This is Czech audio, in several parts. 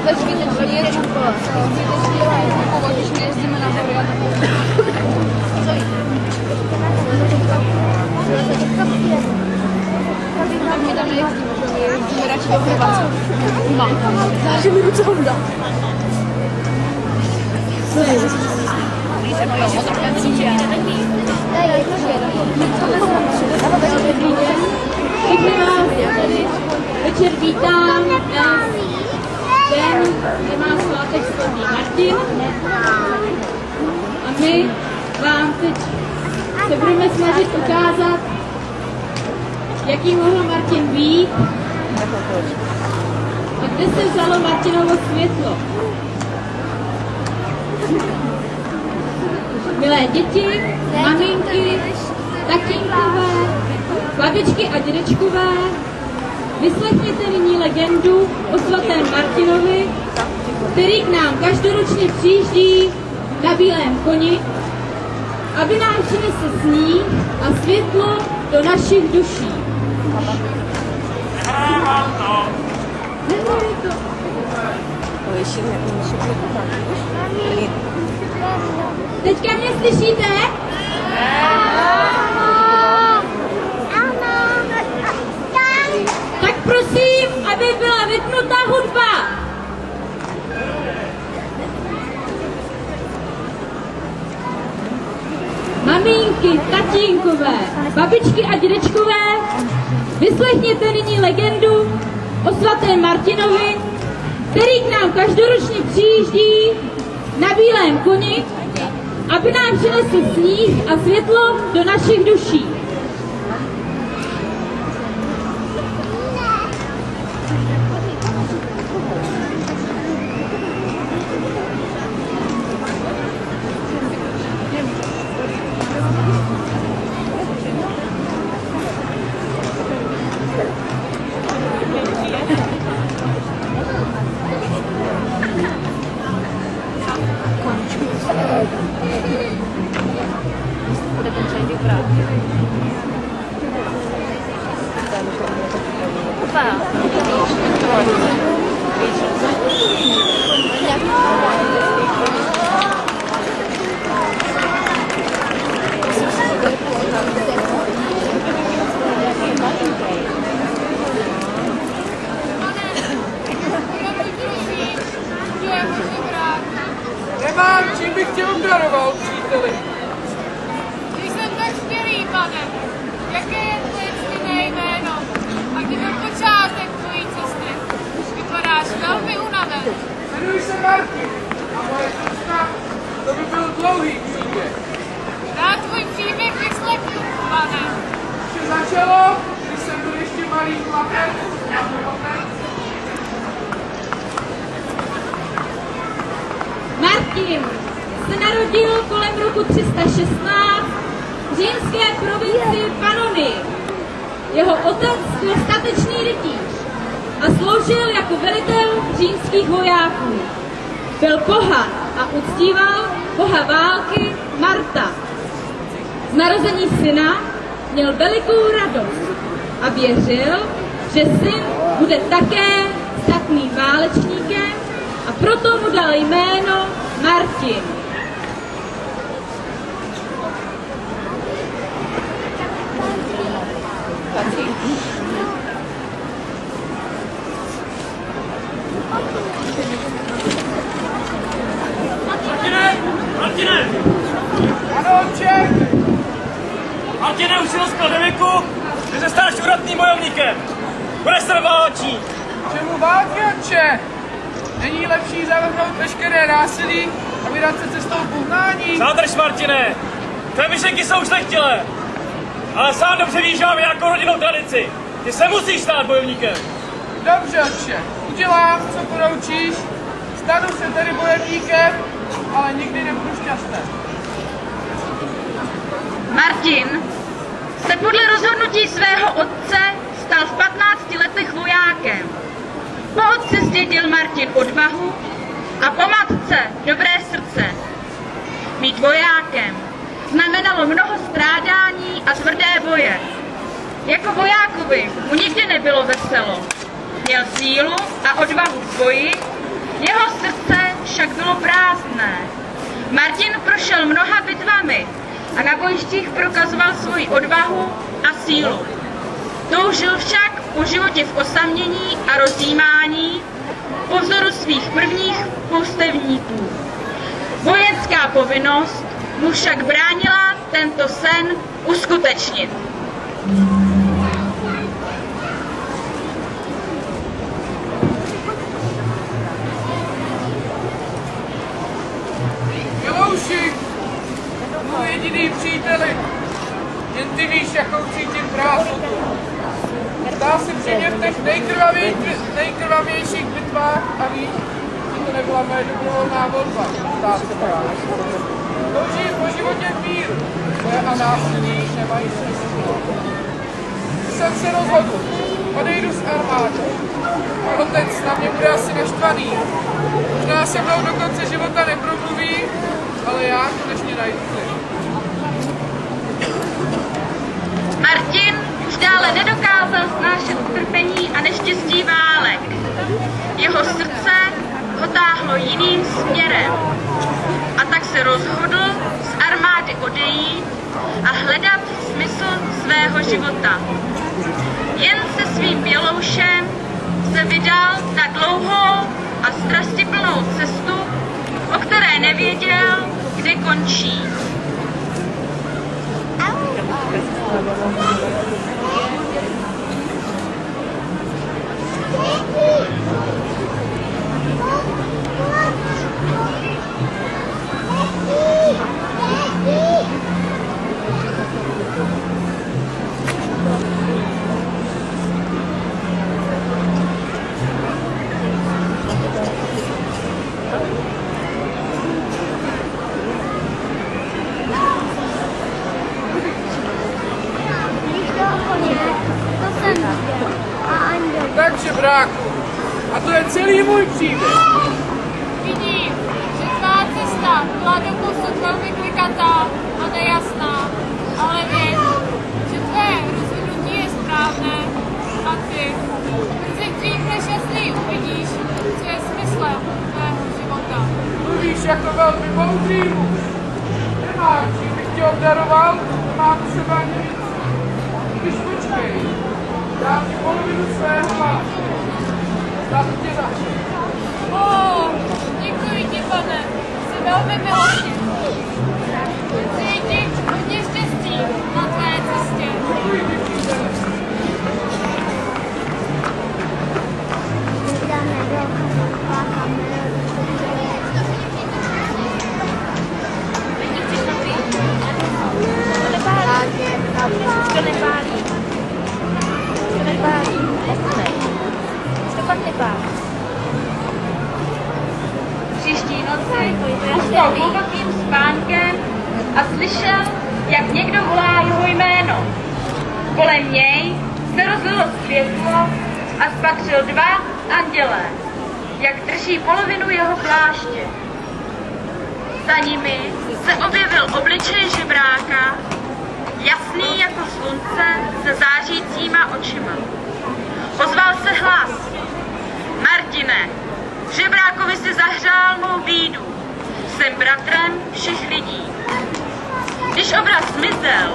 vůbec zbytečný jezdíme na hory a tak my tam nejezdíme, že my jezdíme radši do Chorvatska. Záleží mi ruce Honda. Co je? Večer vítám den, kde má svátek svatý Martin. A my vám teď se budeme snažit ukázat, jaký mohl Martin být a kde se vzalo Martinovo světlo. Milé děti, maminky, tatínkové, babičky a dědečkové, vyslechněte nyní legendu o svatém Martinovi, který k nám každoročně přijíždí na bílém koni, aby nám přinesl sníh a světlo do našich duší. Teďka mě slyšíte? Tak prosím, aby byla vypnutá hudba. Maminky, tatínkové, babičky a dědečkové, vyslechněte nyní legendu o svatém Martinovi, který k nám každoročně přijíždí na bílém koni, aby nám přinesl sníh a světlo do našich duší. Nemám, čím bych tě obdaroval, příteli. Když jsem tak skvělý, pane, jaké je tvoje ctěné jméno a kdy byl počátek tvojí cesty? Vypadáš velmi unaven. Jmenuji se Martin a moje cesta, to by byl dlouhý příběh. Rád tvůj příběh vyslechnu, pane. Vše začalo, když jsem byl ještě malý chlapec a můj otec. Martin se narodil kolem roku 316 v římské provincii Panony. Jeho otec byl statečný rytíř a sloužil jako velitel římských vojáků. Byl pohan a uctíval boha války Marta. Z narození syna měl velikou radost a věřil, že syn bude také statným válečníkem a proto mu dal jméno Martin. Martine! Ano, otče! Martine, už si dospěl do věku, že se staneš udatným bojovníkem. Budeš se válčí. Čemu války, otče? Není lepší zavrhnout veškeré násilí a vydat se cestou pohnání? Zádrž, Martine! Tvé myšlenky jsou šlechtilé. Ale sám dobře víš, že máme nějakou rodinnou tradici. Ty se musíš stát bojovníkem. Dobře, otče, udělám, co poroučíš. Stanu se tedy bojovníkem, ale nikdy nebudu šťastný. Martin se podle rozhodnutí svého otce stal v 15 letech vojákem. Po otci zdědil Martin odvahu a po matce dobré srdce. Být vojákem znamenalo mnoho strádání a tvrdé boje. Jako vojákovi mu nikdy nebylo veselo. Měl sílu a odvahu v boji, Jeho srdce však bylo prázdné. Martin prošel mnoha bitvami a na bojištích prokazoval svoji odvahu a sílu. Toužil však po životě v osamění a rozjímání po vzoru svých prvních poustevníků. Vojenská povinnost mu však bránila tento sen uskutečnit. Milouši, můj jediný příteli, jen ty víš, jakou cítím prázdnotu. Zdá se při něm v těch nejkrvavějších bitvách a víš, že to nebyla moje dobrovolná volba. Zdá se právě. Toužím po životě v míru, boje a násilí nemají smysl. Jsem se rozhodl, odejdu z armády. A otec na mě bude asi naštvaný. Možná se mnou do konce života nepromluví, ale já konečně najdu klid. Martin už dále nedokázal snášet utrpení a neštěstí válek. Jeho srdce ho táhlo jiným směrem. A tak se rozhodl z armády odejít a hledat smysl svého života. Jen se svým běloušem se vydal na dlouhou a strastiplnou cestu, o které nevěděl, kde končí. Takže bráku, a to je celý můj příběh. Vidím, že tvá cesta byla doposud velmi klikatá a nejasná, ale věř, že tvé rozhodnutí je správné a ty brzy dřív než jasný uvidíš, co je smyslem tvého života. Mluvíš jako velmi moudrý muž. Nemám, čím bych tě obdaroval, nemám třeba nic. Když počkej, dám ti polovinu svého máště. Snad tě začne. Děkuji ti, pane, jsi velmi milostiv. Přeji ti hodně štěstí na tvé cestě. Děkuji ti, příteli. To nepálí. To nepálí. To pak nepálí. Příští noci usnul hlubokým spánkem a slyšel, jak někdo volá jeho jméno. Kolem něj se rozlilo světlo a spatřil dva andělé, jak drží polovinu jeho pláště. Za nimi se objevil obličej žebráka, jasný jako slunce se zářícíma očima. Ozval se hlas. Martine, žebrákovi si zahřál mou bídu. Jsem bratrem všech lidí. Když obraz zmizel,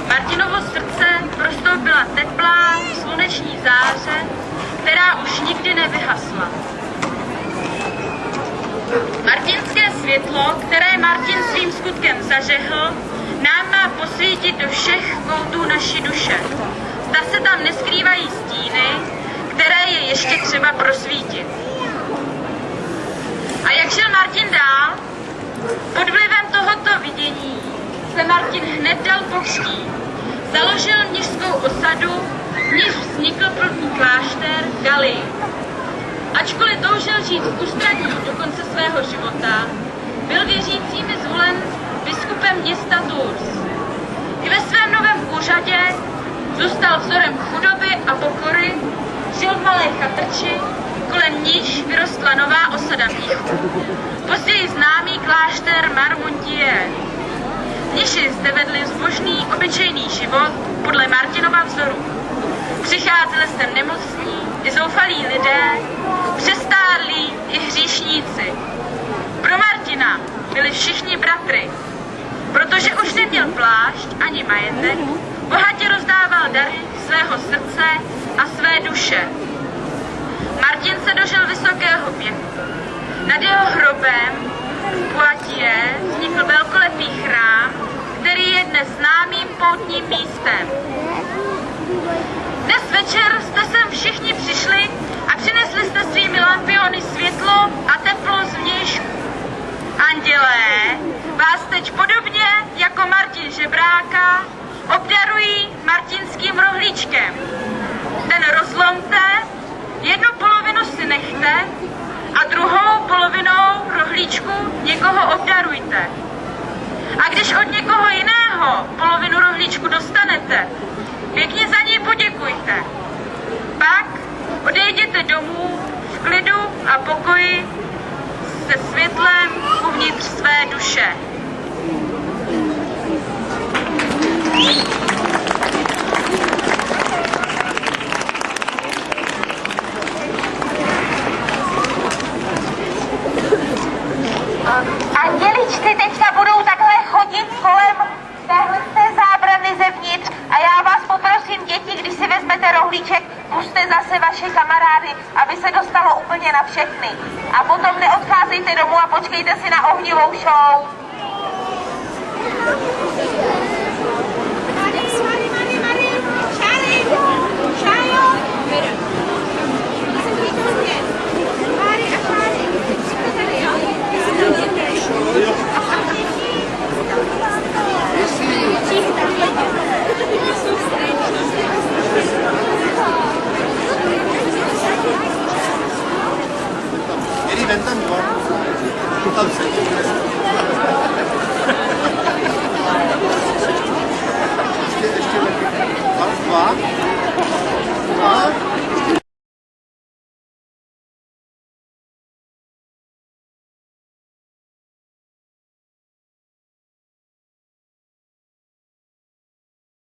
Martinovo srdce prostoupila teplá sluneční záře, která už nikdy nevyhasla. Martinské světlo, které Martin svým skutkem zažehl, nám má posvítit do všech koutů naší duše. Zda se tam neskrývají stíny, které je ještě třeba prosvítit. A jak šel Martin dál? Pod vlivem tohoto vidění se Martin hned dal pokřtít. Založil mnižskou osadu, v níž vznikl první klášter Galii. Ačkoliv toužil žít v ústraní do konce svého života, byl věřícími zvolen biskupem města Tours. I ve svém novém úřadě zůstal vzorem chudoby a pokory, žil v malé chatrči, kolem níž vyrostla nová osada mnichů. Později známý klášter Marmontier. Mniši zde vedli zbožný, obyčejný život podle Martinova vzoru. Přicházeli sem nemocní, i zoufalí lidé, přestárlí i hříšníci. Pro Martina byli všichni bratry, protože už neměl plášť ani majetek, bohatě rozdával dary svého srdce a své duše. Martin se dožil vysokého věku. Nad jeho hrobem v Poitiers vznikl velkolepý chrám, který je dnes známým poutním místem. Dnes večer jste sem všichni přišli a přinesli jste svými lampiony světlo a teplo zvnějšku. Andělé vás teď podobně jako Martin Žebráka obdarují martinským rohlíčkem. Ten rozlomte, jednu polovinu si nechte a druhou polovinou rohlíčku někoho obdarujte. A když od někoho jiného polovinu rohlíčku dostanete, pěkně za ní poděkujte. Pak odejděte domů v klidu a pokoji se světlem uvnitř své duše. Anděličky teďka budou takhle chodit kolem téhle zábrany zevnitř a já vás poprosím, děti, když si vezmete rohlíček, pusťte zase vaše kamarády, aby se dostalo úplně na všechny. A potom neodcházejte domů a počkejte si na ohnivou show.